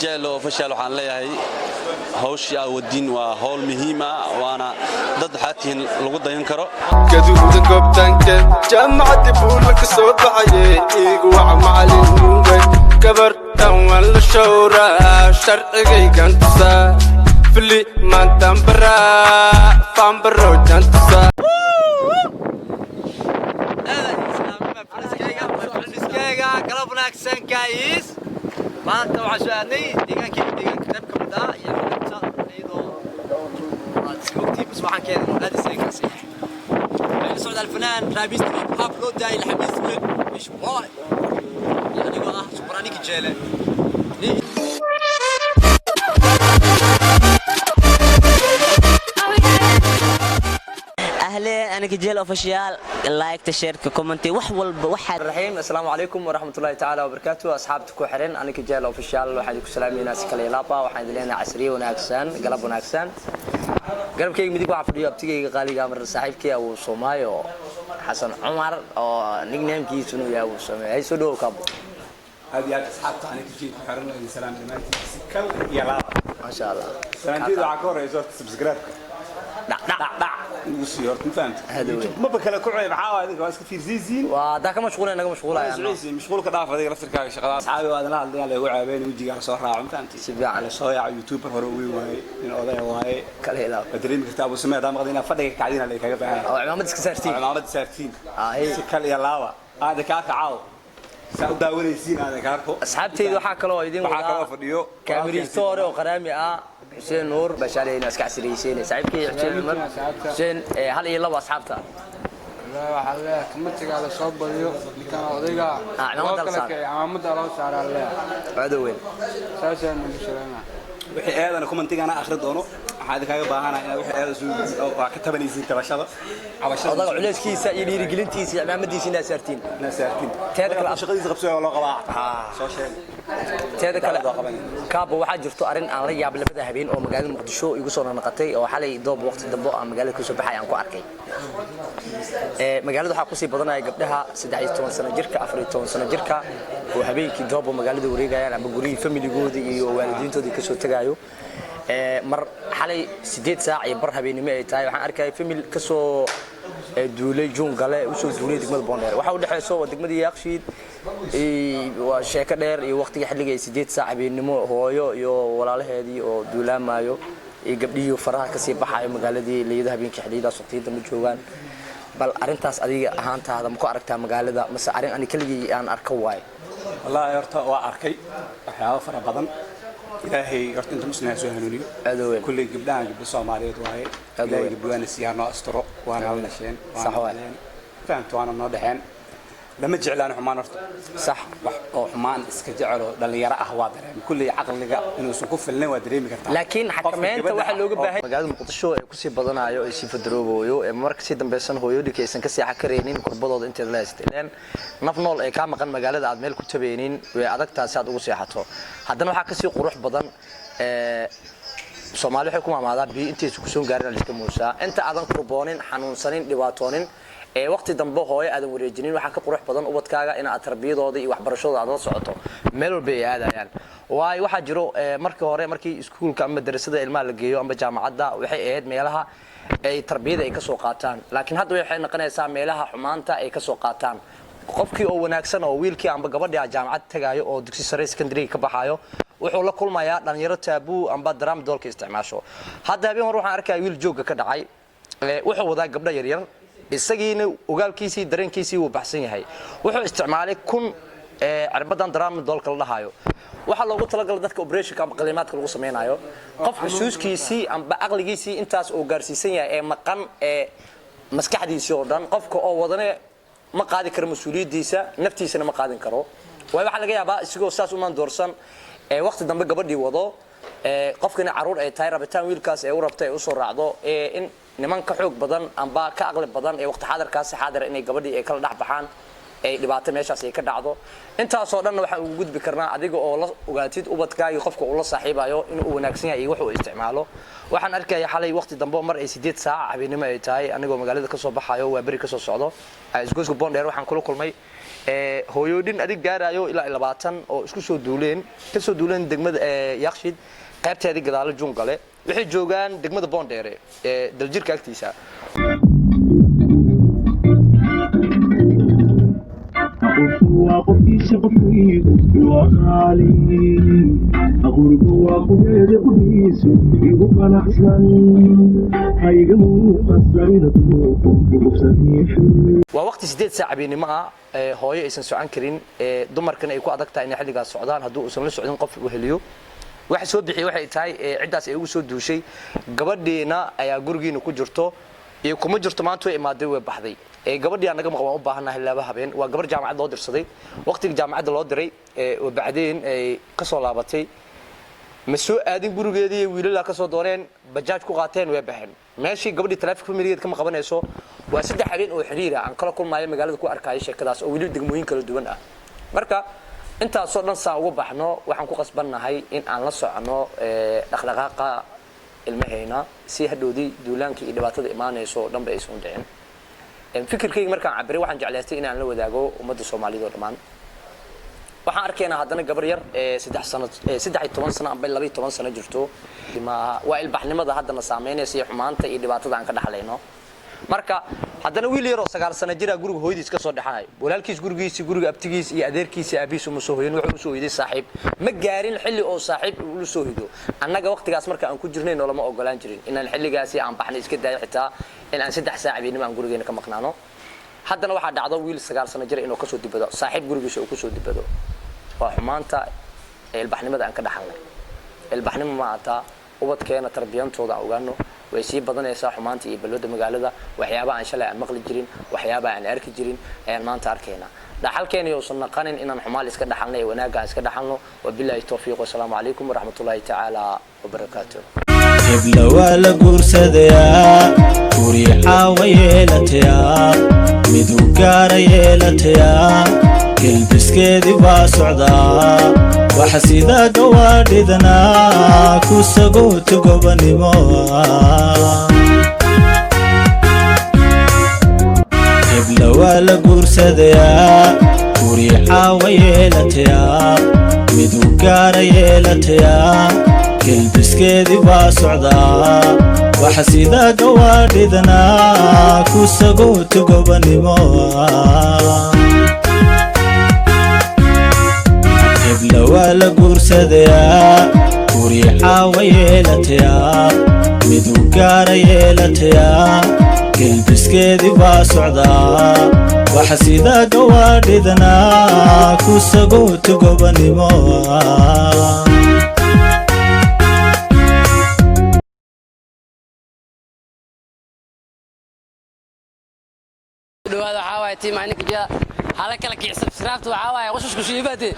جيلو فشل waxaan leeyahay hawsha wadin waa hawl muhiim ah waana dad xaatiin lagu dayan karo gaduuda goobtanka jaamacada buulka soo baxay iigu waa macallin weyn gabartan wala shawra sharcigaygan tusa fili maantambara fambaro jantusa galab wanaagsan guys maanta waxaan soo aadnay deegaanka qayb ka mid ah iyo xubinta iyadoo aad isogtii bas waxaan keenay aad isaykaasi waxaan soo dal fanaan raabis hab loo daay الحميس weyn ايش واي يعني waa subrani kijeele أهلا أنا كجيل أوفيشال لايك تشير كومنتي وحول بوحد الرحيم السلام عليكم ورحمة الله تعالى وبركاته أصحاب تكوحرين أنا كجيل أوفيشال وحد يكسلامي ناس كليلابا وحد لنا عسرية وناكسان قلب وناكسان قلب كي مديك وعفرية بتيجي غالي قامر صاحب كي أو صوماي أو حسن عمر أو نيجنام كي سنو يا أبو صوماي هاي سودو كابو هذه أصحاب أنا كجيل أوفيشال السلام عليكم كل يلا ما شاء الله سلامتي عكورة يزور سبسكرايب دع وسيارة فهمت ما بكلا كل معاه هذيك بس كثير زين وذاك مشغول أنا مشغول يعني مشغول كضعف هذيك رفت كاي شغلات أصحابي وهذا لا اللي هو عابين ويجي على صراحة عم فهمتي سبيع على صايع يوتيوبر هروي وهاي من أوضاع وهاي كله بدرين كتاب وسمع دام غادينا فدك قاعدين عليك هذا بها عمامد سكسرتين عمامد سكسرتين هي كل يلاوا هذا كاك عاو سأبدأ وليسين هذا كاركو أصحابتي ذو حكلوا يدين حكلوا فيديو كاميرا ستوري وقرامي حسين نور بشاري ناس كعسريين صاحبك حسين عمر حسين هل يلا أصحابته لا وحلا كمتك على صوب اليوم كان وضيقة عمامد الله صار عليه عدوين ساسا نشرنا وحي هذا أنا كومنتي أنا آخر دونه هذا كاي باهنا إن وحي هذا سو كتبني زين تبشرة هذا عليك كيس يلي رجلتي عمامد يسين ناسرتين تهذا كلام شغلي زغبسوا ولا قباع سوشيال تهذا كلام كابو واحد جرتو أرن أنا رجع بلبده هبين أو مقال مقدشو يقصون نقطي أو حالي دوب وقت دبوا مقال كيسو بحي عنكو أركي magaaladu waxa ku sii badanaya gabdhaha 13 sano jirka 14 sano jirka oo habeenkii doobo magaalada wareegayaan ama guriga familigooda iyo waalidiintooda ka soo tagaayo mar xalay 8 saac iyo bar habeenimo ay tahay waxaan arkay family ka soo duulay joongale u soo duulay degmada Boondheer waxa u dhaxayso degmada Yaaqshiid waa sheeko dheer iyo waqtiga xilliga 8 saac habeenimo hooyo iyo walaalaheedii oo duulaamayo iyo gabdhihii faraha ka sii baxayo magaaladii leeyada habeenkii xilliga suuqyada ma joogan bal arintaas adiga ahaantaada ma ku aragtaa magaalada mase arin ani kaligii aan arko waay wallahi horta waa arkay waxyaabo fara badan ilaahay horta inta muslimaan soo hanuuniyo adowen kulli gabdhaha gabdha Soomaaliyeed waay ilaahay gabdhaha siyaano astro waana la nasheen waana faanto waana noo dhaxeen lama jeclaan xumaan horta صح oo xumaan iska jecelo dhalinyaro ah waa dareem kulli aqliga inuu soo ku filnay waa dareemi kartaa laakiin xakameenta waxa looga baahan magaalada Muqdisho ay ku sii badanayo ay sii fadroobayo ee marka si dambeeysan hooyadii aysan ka sii xakareenin qurbadooda inta la isticmaaleen naf nool ay ka maqan magaalada aad meel ku tabeenin way adag taasi aad ugu seexato haddana waxa ka sii qurux badan Soomaali waxay ku maamaadaa bi intii isku soo gaarin la iska muusaa inta aadan qurboonin xanuunsanin dhibaatoonin waqti dambe hooyo aadan wareejinin waxa ka qurux badan ubadkaaga in aad tarbiyadooda iyo waxbarashadooda aad la socoto meel walba ay aadayaan waay waxa jiro markii iskuulka ama madrasada ilmaha la geeyo ama jaamacadda waxay ahayd meelaha ay tarbiyada ay ka soo qaataan laakiin hadda waxay noqonaysaa meelaha xumaanta ay ka soo qaataan qofkii oo wanaagsan oo wiilkii amba gabadhii jaamacad tagaayo oo dugsi sare secondary ka baxayo wuxuu la kulmayaa dhalinyaro taabuu amba daraam doolka isticmaasho hadda habeen hore waxaan arkay wiil jooga ka dhacay wuxuu wadaa gabdha yar yar isagiina ogaalkiisii dareenkiisii uu baxsan yahay wuxuu isticmaalay kun cirbadan daraam doolka la dhahayo waxa loogu talagalay dadka operation ama qalimaadka lagu sameeyo qof xusuuskiisii amba aqligiisii intaas oo gaarsiisan yahay ee maqan ee maskaxdiisii oo dhan qofka oo wadane ma qaadi karo mas'uuliyadiisa naftiisana ma qaadin karo waxa laga yaabaa isagoo saas u maan doorsan waqti dambe gabadhii wado qofkina caruur ay tahay rabitaan wiilkaas ee u rabtay u soo raacdo in niman ka xoog badan amba ka aqli badan ee waqti xaadirkaas xaadir inay gabadhii ay kala dhax baxaan ay dhibaato meeshaas ay ka dhacdo intaas oo dhan waxa uu gudbi karnaa adiga oo la ogaatid ubadkaaga qofka uu la saaxiibayo inuu wanaagsan yahay wax uu isticmaalo waxaan arkay xalay waqti dambe mar ay 8 saac habeenimo ay tahay anigoo magaalada ka soo baxayo waa bari ka soo socdo isgoosku Boondheer waxaan kula kulmay hooyoodin adig gaarayo ilaa 20 oo isku soo duuleen ka soo duuleen degmada Yaaqshiid qaybteedii gadaal Jungale waxay joogaan degmada Boondheere ee daljirka agtiisa وقفي شقفي وقالي أقول وقفي قديس يبقى نحسن هيجمو قصرين waa waqti 8 saac beenima hooyo aysan socon karin dumarkan ay ku adagtahay in xilligaas socdaan hadduu uusan la socdin qof uu heliyo waxa soo bixiyay waxay tahay ciidaas ay ugu soo duushay gabadheena ayaa gurigeena ku jirto iyo kuma jirto maanta way imaaday way baxday gabadhii anaga ma qabaan u baahanahay laba habeen waa gabar jaamacad loo dirsaday waqtiga jaamacadda loo diray oo bacdeen ay ka soo laabatay ma soo aadin gurigeedii wiilala ka soo dooneen bajaaj ku qaateen way baxeen meeshii gabadhii taleefon familiyeed kama qabanayso waa 3 habeen oo xiriira aan kala kulmaayo magaalada ku arkay sheekadaas oo wili degmooyin kala duwan ah marka intaas oo dhan saa ugu baxno waxaan ku qasbannahay in aan la socono dhaqdhaqaaqa ilmaheena si hadhoodii duulaanka iyo dhibaatada imaanayso dhanba ay soo dhicin fikirkayga markaan cabiray waxaan jeclaystay in aan la wadaago ummadda Soomaaliyeed oo dhamaan waxaan arkaynaa haddana gabar yar 13 sano amba 12 sano jirto waa ilbaxnimada haddana saameynaysa xumaanta iyo dhibaatada aan ka dhaxlayno marka haddana wiil yar oo 9 sano jira guriga hooyadiis ka soo dhaxay walaalkiis guriga abtigiis iyo adeerkiis aabiis uma soo hooyin wuxuu soo hoyday saaxiib ma gaarin xilli oo saaxiib uu soo hido annaga waqtigaas marka aan ku jirnay noloma ogolaan jirin inaan xilligaasi aan baxnay iska daay xitaa in aan 3 saac beenimo aan gurigeena ka maqnaano haddana waxa dhacdo wiil 9 sano jira inuu ka soo dibado saaxiib gurigiisa uu ku soo dibado waa xumaanta ilbaxnimada aan ka dhaxalnay ilbaxnimo ma ata ubadkeena tarbiyantooda ogaano way sii badanaysaa xumaanta iyo balwada magaalada waxyaabo aan shalay aan maqli jirin waxyaabo aan arki jirin ayaan maanta arkayna dhaxalkeena iyo sunnaqanin inaan xumaal iska dhaxalnay wanaaga iska dhaxalno wabillahi tawfiiq wa salaamu alaykum wa rahmatullahi ta'ala wa barakatuh ibla wala guursadaya guriixa wayelatiya midu gaarayelatiya kelbiskeedii baa socdaa waxa sida gawaadhidana ku sagooto gobanimo ibla wala guursadaya guriixa wayelatiya midu gaarayelatiya kelbiskeedii baa socdaa waxa sida gawaadhidana ku sagooto gobanimo ibla wala guursadaya guriixa wayelatiya midu gaarayelatiya kelbiskeedii baa socdaa waxa sida gawaadhidana ku sagooto gobanimo dhawaada waxa waay tiim aynka jaa hala kala kicsan siraaftu waxa waay qososku shiibade